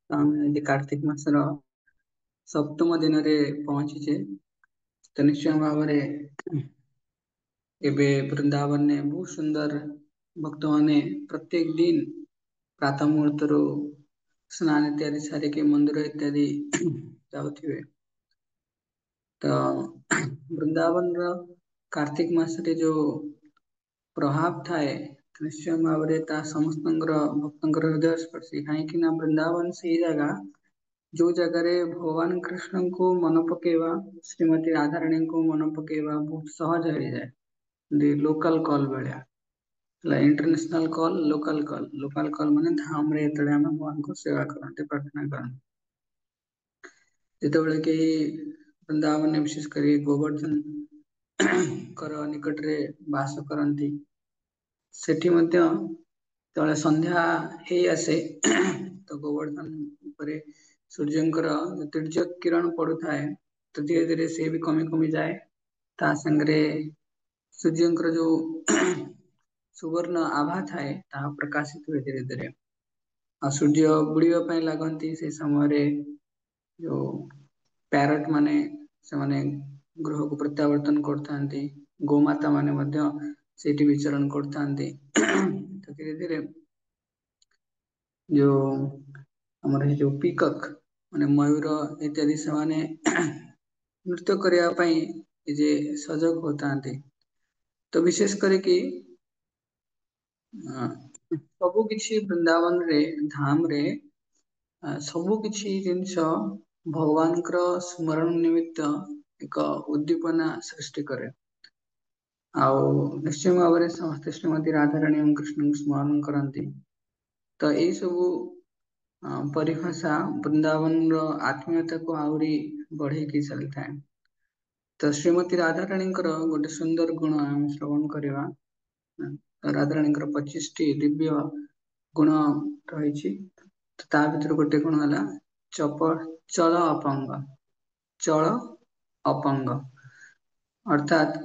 ତ ଆମେ ଆଜି କାର୍ତ୍ତିକ ମାସର ସପ୍ତମ ଦିନରେ ପହଞ୍ଚିଛେ। ତ ନିଶ୍ଚୟ ଭାବରେ ଏବେ ବୃନ୍ଦାବନରେ ବହୁତ ସୁନ୍ଦର ଭକ୍ତମାନେ ପ୍ରତ୍ୟେକ ଦିନ ପ୍ରାତଃ ମୁହୂର୍ତ୍ତରୁ ସ୍ନାନ ଇତ୍ୟାଦି ସାରିକି ମନ୍ଦିର ଇତ୍ୟାଦି ଯାଉଥିବେ। ତ ବୃନ୍ଦାବନର କାର୍ତ୍ତିକ ମାସରେ ଯୋଉ ପ୍ରଭାବ ଥାଏ ନିଶ୍ଚୟ ଭାବରେ ତା ସମସ୍ତଙ୍କର ଭକ୍ତଙ୍କର ହୃଦୟ ସ୍ପର୍ଶୀ, କାହିଁକି ନା ବୃନ୍ଦାବନ ସେଇ ଜାଗା ଯୋଉ ଜାଗାରେ ଭଗବାନ କୃଷ୍ଣଙ୍କୁ ମନେ ପକେଇବା, ଶ୍ରୀମତୀ ରାଧାରାଣୀଙ୍କୁ ମନେ ପକେଇବା ବହୁତ ସହଜ ହେଇଯାଏ। ଲୋକାଲ କଲ୍ ଭଳିଆ ହେଲା, ଇଣ୍ଟରନ୍ୟାସନାଲ କଲ୍, ଲୋକାଲ କଲ୍ ମାନେ ଧାମରେ ଯେତେବେଳେ ଆମେ ଭଗବାନଙ୍କୁ ସେବା କରନ୍ତି, ପ୍ରାର୍ଥନା କରନ୍ତି। ଯେତେବେଳେ କେହି ବୃନ୍ଦାବନରେ ବିଶେଷ କରି ଗୋବର୍ଦ୍ଧନ ନିକଟରେ ବାସ କରନ୍ତି, ସେଠି ମଧ୍ୟ ଯେତେବେଳେ ସନ୍ଧ୍ୟା ହେଇ ଆସେ ତ ଗୋବର୍ଦ୍ଧନ ଉପରେ ସୂର୍ଯ୍ୟଙ୍କର ଜ୍ୟୋତିର୍ଯ କିରଣ ପଡୁଥାଏ, ତ ଧୀରେ ଧୀରେ ସେ ବି କମି କମି ଯାଏ। ତା ସାଙ୍ଗରେ ସୂର୍ଯ୍ୟଙ୍କର ଯୋଉ ସୁବର୍ଣ୍ଣ ଆଭା ଥାଏ ତାହା ପ୍ରକାଶିତ ହୁଏ ଧୀରେ ଧୀରେ। ଆଉ ସୂର୍ଯ୍ୟ ବୁଡିବା ପାଇଁ ଲାଗନ୍ତି ସେ ସମୟରେ ଯୋଉ ପ୍ୟାରଟ ମାନେ ସେମାନେ ଗୃହକୁ ପ୍ରତ୍ୟାବର୍ତ୍ତନ କରିଥାନ୍ତି। ଗୋମାତା ମାନେ ମଧ୍ୟ ସେଇଠି ବିଚରଣ କରିଥାନ୍ତି। ତ ଧୀରେ ଧୀରେ ଯୋଉ ଆମର ଏଇ ଯୋଉ ପିକକ୍ ମାନେ ମୟୂର ଇତ୍ୟାଦି ସେମାନେ ନୃତ୍ୟ କରିବା ପାଇଁ ଯେ ସଜଗ ହଉଥାନ୍ତି। ତ ବିଶେଷ କରିକି ସବୁ କିଛି ବୃନ୍ଦାବନରେ ଧାମ ରେ ସବୁ କିଛି ଜିନିଷ ଭଗବାନଙ୍କର ସ୍ମରଣ ନିମିତ୍ତ ଏକ ଉଦ୍ଦୀପନା ସୃଷ୍ଟି କରେ। ଆଉ ନିଶ୍ଚୟ ଭାବରେ ସମସ୍ତେ ଶ୍ରୀମତୀ ରାଧାରାଣୀ ଏବଂ କୃଷ୍ଣଙ୍କୁ ସ୍ମରଣ କରନ୍ତି। ତ ଏଇ ସବୁ ପରିଭାଷା ବୃନ୍ଦାବନର ଆତ୍ମୀୟତାକୁ ଆହୁରି ବଢେଇକି ଚାଲିଥାଏ। ତ ଶ୍ରୀମତୀ ରାଧାରାଣୀଙ୍କର ଗୋଟେ ସୁନ୍ଦର ଗୁଣ ଆମେ ଶ୍ରବଣ କରିବା। ରାଧାରାଣୀଙ୍କର 25ଟି ଦିବ୍ୟ ଗୁଣ ରହିଛି। ତା ଭିତରୁ ଗୋଟେ ଗୁଣ ହେଲା ଚଳ ଅପଙ୍ଗ। ଚଳ ଅପଙ୍ଗ ଅର୍ଥାତ୍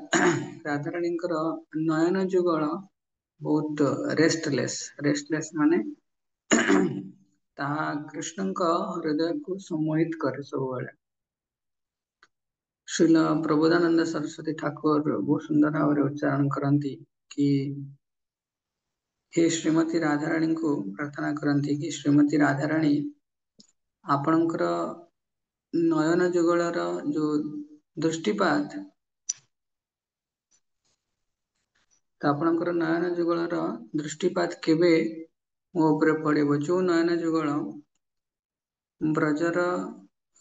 ରାଧାରାଣୀଙ୍କର ନୟନ ଯୁଗଳ ବହୁତ ରେଷ୍ଟଲେସ୍ ମାନେ ତାହା କୃଷ୍ଣଙ୍କ ହୃଦୟକୁ ସମ୍ମୋହିତ କରେ ସବୁବେଳେ। ଶ୍ରୀଲ ପ୍ରବୋଧାନନ୍ଦ ସରସ୍ଵତୀ ଠାକୁର ବହୁତ ସୁନ୍ଦର ଭାବରେ ଉଚ୍ଚାରଣ କରନ୍ତି କି ହେ ଶ୍ରୀମତୀ ରାଧାରାଣୀଙ୍କୁ ପ୍ରାର୍ଥନା କରନ୍ତି କି ଶ୍ରୀମତୀ ରାଧାରାଣୀ ଆପଣଙ୍କର ନୟନ ଯୁଗଳର ଯୋଉ ଦୃଷ୍ଟିପାତ ତ ଆପଣଙ୍କର ନୟନ ଯୁଗଳର ଦୃଷ୍ଟିପାତ କେବେ ମୋ ଉପରେ ପଡିବ, ଯୋଉ ନୟନ ଯୁଗଳ ବ୍ରଜର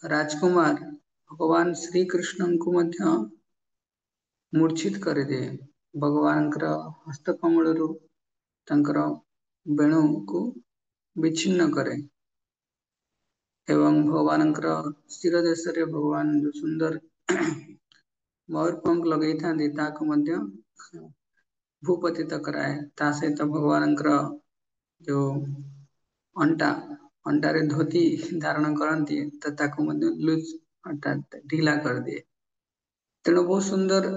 ରାଜକୁମାର ଭଗବାନ ଶ୍ରୀକୃଷ୍ଣଙ୍କୁ ମଧ୍ୟ ମୂର୍ଚ୍ଛିତ କରିଦିଏ। ଭଗବାନଙ୍କର ହସ୍ତ କମଳରୁ ତାଙ୍କର ବେଣୁକୁ ବିଚ୍ଛିନ୍ନ କରେ। ଏବଂ ଭଗବାନଙ୍କର ଶିର ଦେଶରେ ଭଗବାନ ଯୋଉ ସୁନ୍ଦର ମୟୂରପଙ୍ଖ ଲଗେଇଥାନ୍ତି ତାହାକୁ ମଧ୍ୟ ଭୂପତିତ କରାଏ। ତା ସହିତ ଭଗବାନଙ୍କର ଯୋଉ ଅଣ୍ଟାରେ ଧୋତି ଧାରଣ କରନ୍ତି ତ ତାକୁ ମଧ୍ୟ ଲୁଜ ଅର୍ଥାତ୍ ଢିଲା କରିଦିଏ। ତେଣୁ ବହୁତ ସୁନ୍ଦର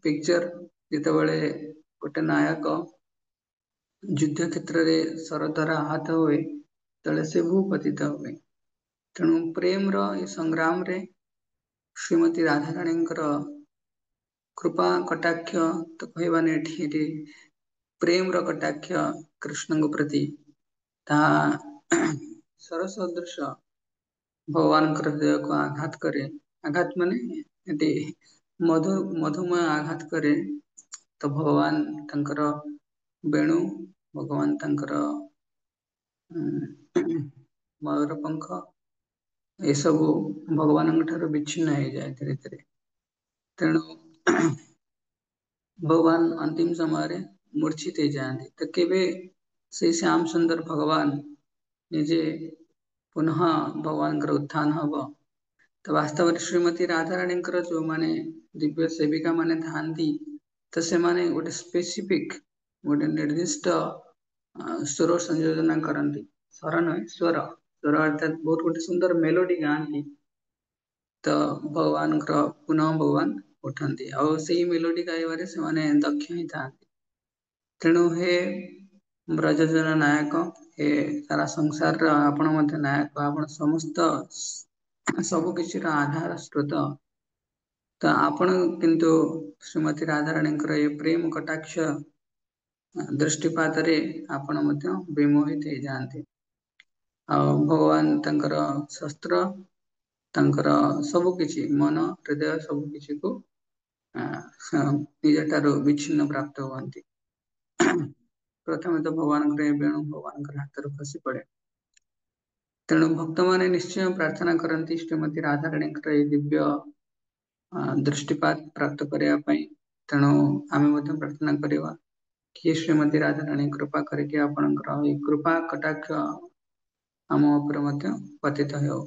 ପିକଚର ଯେତେବେଳେ ଗୋଟେ ନାୟକ ଯୁଦ୍ଧ କ୍ଷେତ୍ରରେ ସରଦ୍ୱାରା ଆହତ ହୁଏ ତେବେଳେ ସେ ଭୂପତିତ ହୁଏ। ତେଣୁ ପ୍ରେମର ଏ ସଂଗ୍ରାମରେ ଶ୍ରୀମତୀ ରାଧାରାଣୀଙ୍କର କୃପା କଟାକ୍ଷ ତ କହିବାନି ଏଠି ପ୍ରେମର କଟାକ୍ଷ କୃଷ୍ଣଙ୍କ ପ୍ରତି ତାହା ସରସ ଦୃଶ୍ୟ ଭଗବାନଙ୍କର ହୃଦୟକୁ ଆଘାତ କରେ। ଆଘାତ ମାନେ ଏଠି ମଧୁମୟ ଆଘାତ କରେ ତ ଭଗବାନ ତାଙ୍କର ବେଣୁ ଭଗବାନ ତାଙ୍କର ମୟୂର ପଙ୍ଖ ଏସବୁ ଭଗବାନଙ୍କ ଠାରୁ ବିଚ୍ଛିନ୍ନ ହେଇଯାଏ ଧୀରେ ଧୀରେ। ତେଣୁ ଭଗବାନ ଅନ୍ତିମ ସମୟରେ ମୂର୍ଚ୍ଛିତ ହେଇଯାଆନ୍ତି। ତ କେବେ ସେଇ ଶ୍ୟାମ ସୁନ୍ଦର ଭଗବାନ ନିଜେ ପୁନଃ ଭଗବାନଙ୍କର ଉତ୍ଥାନ ହବ। ତ ବାସ୍ତବରେ ଶ୍ରୀମତୀ ରାଧାରାଣୀଙ୍କର ଯୋଉମାନେ ଦିବ୍ୟ ସେବିକା ମାନେ ଥାଆନ୍ତି ତ ସେମାନେ ଗୋଟେ ସ୍ପେସିଫିକ ଗୋଟେ ନିର୍ଦ୍ଦିଷ୍ଟ ସ୍ୱର ସଂଯୋଜନା କରନ୍ତି। ସ୍ୱର ନୁହେଁ ସ୍ୱର ଅର୍ଥାତ୍ ବହୁତ ଗୋଟେ ସୁନ୍ଦର ମେଲୋଡି ଗାଆନ୍ତି। ତ ଭଗବାନଙ୍କର ପୁନଃ ଭଗବାନ ଉଠନ୍ତି ଆଉ ସେଇ ମେଲୋଡି ଗାଇବାରେ ସେମାନେ ଦକ୍ଷ ହିଁ ଥାନ୍ତି। ତେଣୁ ହେ ବ୍ରଜଜନ ନାୟକ, ଏ ସାରା ସଂସାରର ଆପଣ ମଧ୍ୟ ନାୟକ, ଆପଣ ସମସ୍ତ ସବୁ କିଛିର ଆଧାର ସ୍ରୋତ। ତ ଆପଣ କିନ୍ତୁ ଶ୍ରୀମତୀ ରାଧାରାଣୀଙ୍କର ଏ ପ୍ରେମ କଟାକ୍ଷ ଦୃଷ୍ଟିପାତରେ ଆପଣ ମଧ୍ୟ ବିମୋହିତ ହେଇଯାଆନ୍ତି। ଆଉ ଭଗବାନ ତାଙ୍କର ଶସ୍ତ୍ର, ତାଙ୍କର ସବୁ କିଛି ମନ ହୃଦୟ ସବୁ କିଛିକୁ ନିଜ ଠାରୁ ବିଚ୍ଛିନ୍ନ ପ୍ରାପ୍ତ ହୁଅନ୍ତି। ପ୍ରଥମେ ତ ଭଗବାନଙ୍କର ଏ ବେଣୁ ଭଗବାନଙ୍କର ହାତରୁ ଖସି ପଡେ। ତେଣୁ ଭକ୍ତମାନେ ନିଶ୍ଚୟ ପ୍ରାର୍ଥନା କରନ୍ତି ଶ୍ରୀମତୀ ରାଧାରାଣୀଙ୍କର ଏଇ ଦିବ୍ୟ ଦୃଷ୍ଟିପାତ ପ୍ରାପ୍ତ କରିବା ପାଇଁ। ତେଣୁ ଆମେ ମଧ୍ୟ ପ୍ରାର୍ଥନା କରିବା କି ଶ୍ରୀମତୀ ରାଧାରାଣୀ କୃପା କରିକି ଆପଣଙ୍କର ଏଇ କୃପା କଟାକ୍ଷ ଆମ ଉପରେ ମଧ୍ୟ ପତିତ ହେଉ।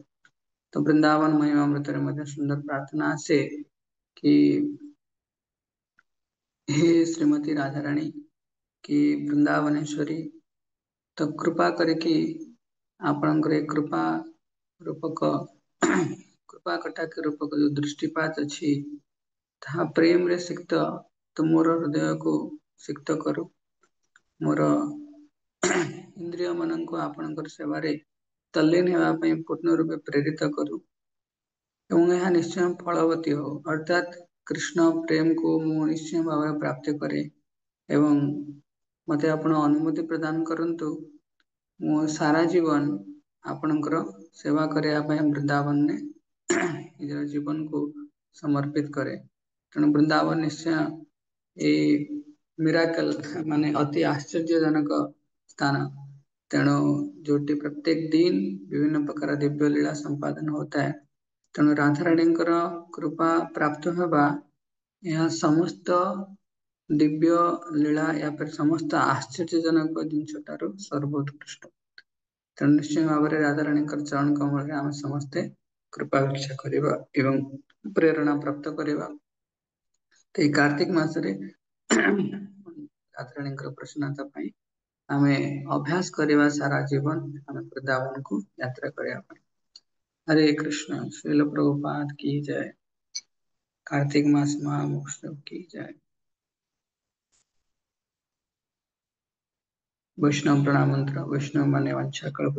ତ ବୃନ୍ଦାବନ ମହିମାମୃତରେ ମଧ୍ୟ ସୁନ୍ଦର ପ୍ରାର୍ଥନା ଆସେ କି हे श्रीमती राधाराणी କି ବୃନ୍ଦାବନେଶ୍ୱରୀ, ତ କୃପା କରିକି ଆପଣଙ୍କର ଏ କୃପା ରୂପକ କୃପା କଟାକ୍ଷ ରୂପକ ଯୋଉ ଦୃଷ୍ଟିପାତ ଅଛି ତାହା ପ୍ରେମରେ ସିକ୍ତ ତୁମର ହୃଦୟକୁ ସିକ୍ତ କରୁ। ମୋର ଇନ୍ଦ୍ରିୟ ମାନଙ୍କୁ ଆପଣଙ୍କର ସେବାରେ ତଲ୍ଲୀନ ହେବା ପାଇଁ ପୂର୍ଣ୍ଣ ରୂପେ ପ୍ରେରିତ କରୁ ଏବଂ ଏହା ନିଶ୍ଚୟ ଫଳବତୀ ହଉ। ଅର୍ଥାତ୍ କୃଷ୍ଣ ପ୍ରେମକୁ ମୁଁ ନିଶ୍ଚୟ ଭାବରେ ପ୍ରାପ୍ତି କରେ ଏବଂ ମତେ ଆପଣ ଅନୁମତି ପ୍ରଦାନ କରନ୍ତୁ ମୁଁ ସାରା ଜୀବନ ଆପଣଙ୍କର ସେବା କରିବା ପାଇଁ ବୃନ୍ଦାବନରେ ନିଜର ଜୀବନକୁ ସମର୍ପିତ କରେ। ତେଣୁ ବୃନ୍ଦାବନ ନିଶ୍ଚୟ ଏଇ ମିରାକଲ ମାନେ ଅତି ଆଶ୍ଚର୍ଯ୍ୟଜନକ ସ୍ଥାନ। ତେଣୁ ଯୋଉଠି ପ୍ରତ୍ୟେକ ଦିନ ବିଭିନ୍ନ ପ୍ରକାର ଦିବ୍ୟ ଲୀଳା ସମ୍ପାଦନ ହଉଥାଏ। ତେଣୁ ରାଧାରାଣୀଙ୍କର କୃପା ପ୍ରାପ୍ତ ହେବା ଏହା ସମସ୍ତ ଦିବ୍ୟ ଲୀଳା ପରେ ସମସ୍ତ ଆଶ୍ଚର୍ଯ୍ୟଜନକ ଜିନିଷ ଠାରୁ ସର୍ବୋତ୍କୃଷ୍ଟ। ତେଣୁ ନିଶ୍ଚୟ ଭାବରେ ରାଧାରାଣୀଙ୍କର ଚରଣ କମଳରେ ଆମେ ସମସ୍ତେ କୃପା ଭିକ୍ଷା କରିବା ଏବଂ ପ୍ରେରଣା ପ୍ରାପ୍ତ କରିବା। ତ ଏଇ କାର୍ତ୍ତିକ ମାସରେ ରାଧାରାଣୀଙ୍କର ପ୍ରସନ୍ନତା ପାଇଁ ଆମେ ଅଭ୍ୟାସ କରିବା ସାରା ଜୀବନ ଆମେ ବୃନ୍ଦାବନକୁ ଯାତ୍ରା କରିବା ପାଇଁ। हरे कृष्ण। श्रील प्रभुपाद की जय। कार्तिक मास महामहोत्सव की जय। वैष्णव प्रणाम मंत्र। वैष्णव माने वांछा कल्प